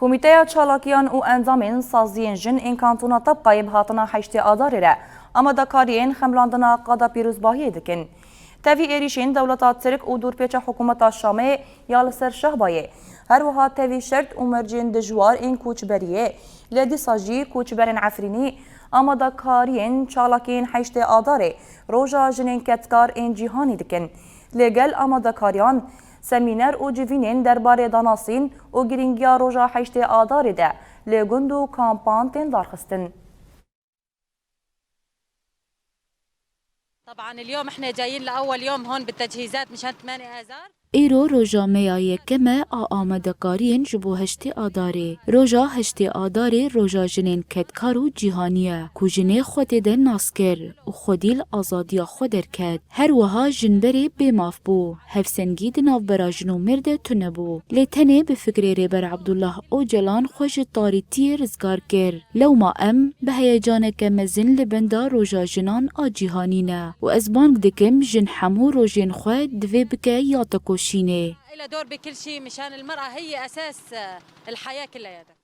کمیته چالاکیان و انزامین سازین جن این کانتونا طبقه بهاتنا حشت آداری را اما دکارین خملاندنا قادا پیروزباهی دکن. تاوی ایریشین دولتا ترک و دورپیچ حکومت شامه یال سر شهبایه. هر وها تاوی شرط و مرجین دجوار این کوچبریه لدی ساجی کوچبرین عفرینی اما دکارین چالاکین حشت آداری روژا جنین کتکار این جیهانی دکن. لگل اما دکاریان سمینر و جوینین درباره داناسین و گرینگیا روژا حشت آداری ده لگند و کامپانتین دارخستن. طبعا اليوم احنا جايين لأول يوم هون بالتجهيزات مشان 8 آذار. ایرو روژا میای کمه آمدکارین جبو هشتی آداره. روژا هشتی آداره روژا جنین کدکارو جیهانیه. کو جنه خود ده ناسکر و خودیل آزادیا خودر کد. هر وها جنبری بماف بو. هفسنگی دناف برا جنو مرده تنبو. لیتنه بفکر ریبر عبدالله او جلان خوش تاریتی رزگار کر. لو ما به هیجان کمزن لبندا روژا جنان آجیهانینه. و از بانک دکم جن حمو روژین خود دوی بکه یا تکو شيني إلى دور بكل شيء مشان المرأة هي أساس الحياة كلها.